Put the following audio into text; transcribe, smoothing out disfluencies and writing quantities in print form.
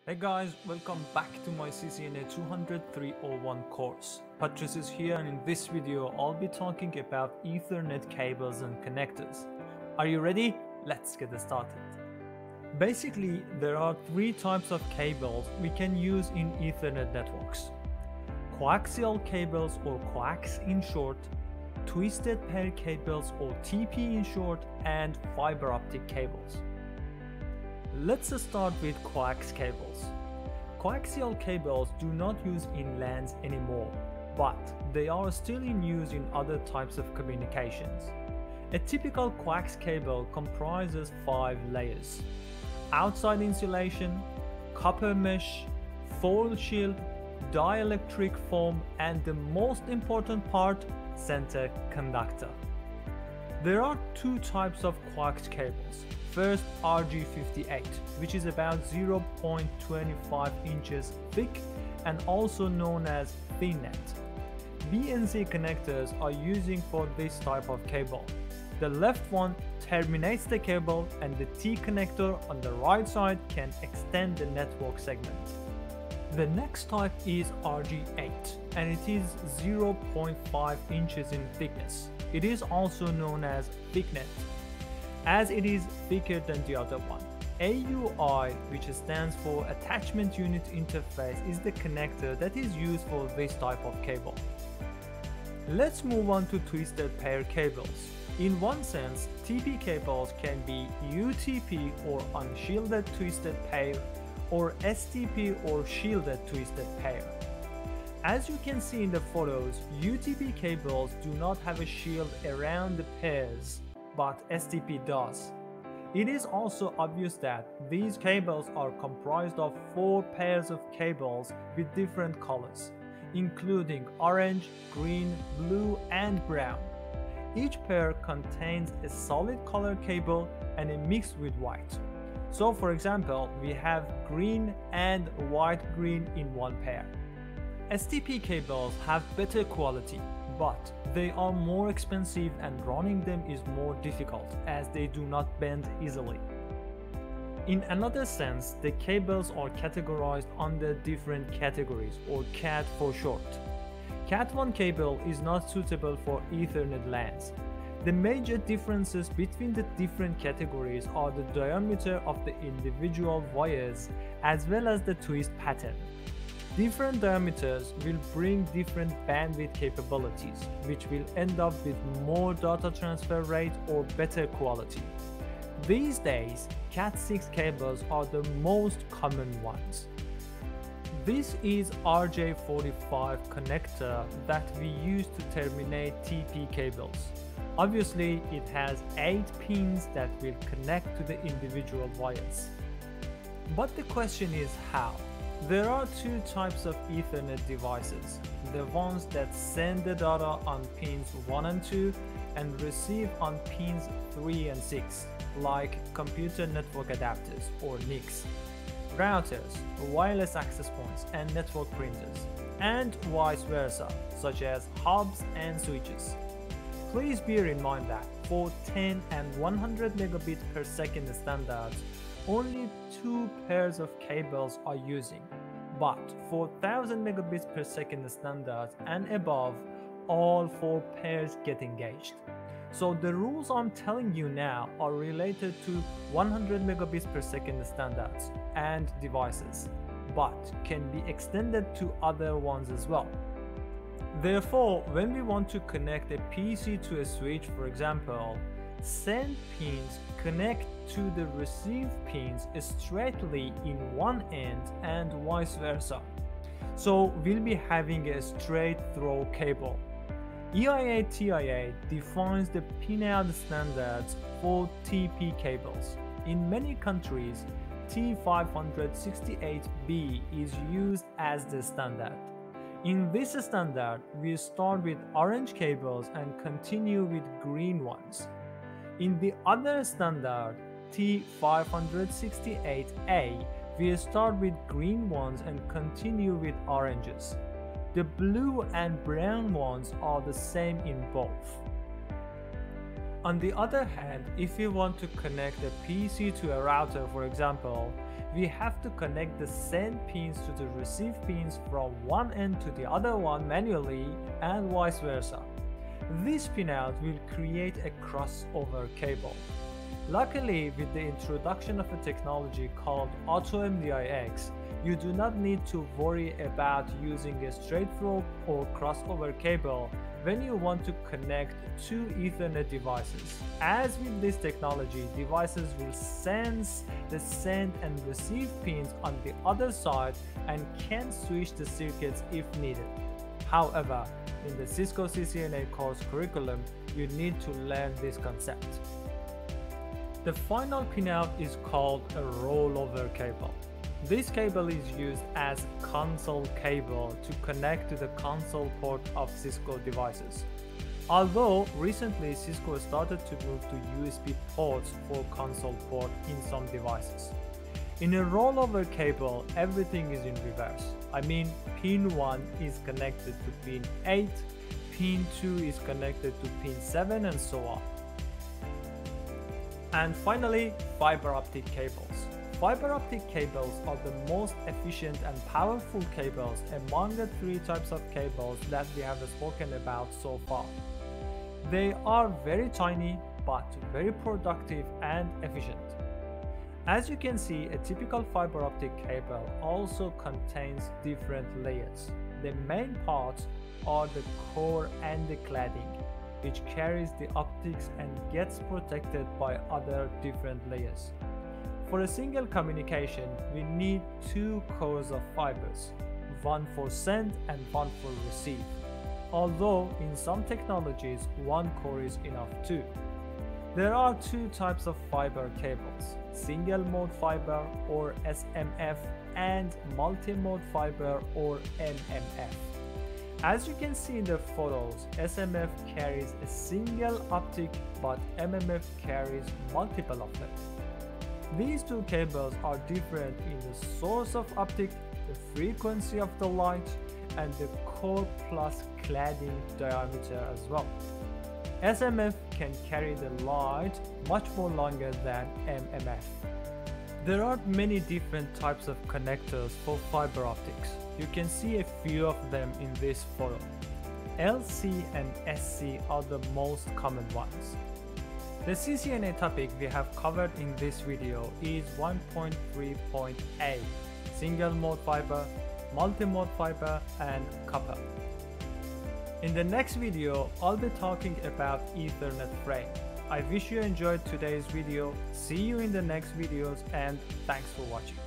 Hey guys, welcome back to my CCNA 200-301 course. Patrice is here, and in this video I'll be talking about Ethernet cables and connectors. Are you ready? Let's get started. Basically, there are three types of cables we can use in Ethernet networks. Coaxial cables, or coax in short, twisted pair cables, or TP in short, and fiber optic cables. Let's start with coax cables. Coaxial cables do not use in LANs anymore, but they are still in use in other types of communications. A typical coax cable comprises 5 layers: outside insulation, copper mesh, foil shield, dielectric foam, and the most important part, center conductor. There are two types of coax cables. First, RG58, which is about 0.25 inches thick and also known as Pinout. B and C connectors are using for this type of cable. The left one terminates the cable, and the T connector on the right side can extend the network segment. The next type is RG8, and it is 0.5 inches in thickness. It is also known as thicknet, as it is thicker than the other one. AUI, which stands for Attachment Unit Interface, is the connector that is used for this type of cable. Let's move on to twisted pair cables. In one sense, TP cables can be UTP, or unshielded twisted pair, or STP, or shielded twisted pair. As you can see in the photos, UTP cables do not have a shield around the pairs, but STP does. It is also obvious that these cables are comprised of 4 pairs of cables with different colors, including orange, green, blue, and brown. Each pair contains a solid color cable and a mix with white. So for example, we have green and white-green in one pair. STP cables have better quality, but they are more expensive and running them is more difficult as they do not bend easily. In another sense, the cables are categorized under different categories, or CAT for short. Cat1 cable is not suitable for Ethernet LANs. The major differences between the different categories are the diameter of the individual wires as well as the twist pattern. Different diameters will bring different bandwidth capabilities, which will end up with more data transfer rate or better quality. These days, Cat6 cables are the most common ones. This is RJ45 connector that we use to terminate TP cables. Obviously, it has 8 pins that will connect to the individual wires. But the question is how? There are 2 types of Ethernet devices: the ones that send the data on pins 1 and 2 and receive on pins 3 and 6, like computer network adapters or NICs, routers, wireless access points, and network printers, and vice versa, such as hubs and switches. Please bear in mind that for 10 and 100 megabit per second standards, only 2 pairs of cables are using, but for 1000 megabits per second standards and above, all 4 pairs get engaged. So the rules I'm telling you now are related to 100 megabits per second standards and devices, but can be extended to other ones as well. Therefore, when we want to connect a PC to a switch, for example, send pins connect to the receive pins straightly in one end and vice versa. So we'll be having a straight throw cable. EIA TIA defines the Pinout standards for TP cables. In many countries, T568B is used as the standard. In this standard, we start with orange cables and continue with green ones. In the other standard, T568A, we start with green ones and continue with oranges. The blue and brown ones are the same in both. On the other hand, if you want to connect a PC to a router, for example, we have to connect the send pins to the receive pins from one end to the other one manually and vice versa. This pinout will create a crossover cable. Luckily, with the introduction of a technology called Auto MDIX, you do not need to worry about using a straight rope or crossover cable when you want to connect two Ethernet devices. As with this technology, devices will sense the send and receive pins on the other side and can switch the circuits if needed. However, in the Cisco CCNA course curriculum, you need to learn this concept. The final pinout is called a rollover cable. This cable is used as a console cable to connect to the console port of Cisco devices. Although recently Cisco started to move to USB ports for console port in some devices. In a rollover cable, everything is in reverse. I mean, pin 1 is connected to pin 8, pin 2 is connected to pin 7 and so on. And finally, fiber optic cables. Fiber optic cables are the most efficient and powerful cables among the three types of cables that we have spoken about so far. They are very tiny but very productive and efficient. As you can see, a typical fiber optic cable also contains different layers. The main parts are the core and the cladding, which carries the optics and gets protected by other different layers. For a single communication, we need two cores of fibers, one for send and one for receive. Although in some technologies, one core is enough too. There are two types of fiber cables, single mode fiber or SMF and multi-mode fiber or MMF. As you can see in the photos, SMF carries a single optic but MMF carries multiple of them. These two cables are different in the source of optic, the frequency of the light, and the core plus cladding diameter as well. SMF can carry the light much more longer than MMF. There are many different types of connectors for fiber optics. You can see a few of them in this photo. LC and SC are the most common ones. The CCNA topic we have covered in this video is 1.3.A, single mode fiber, multi-mode fiber, and copper. In the next video, I'll be talking about Ethernet frame. I wish you enjoyed today's video. See you in the next videos and thanks for watching.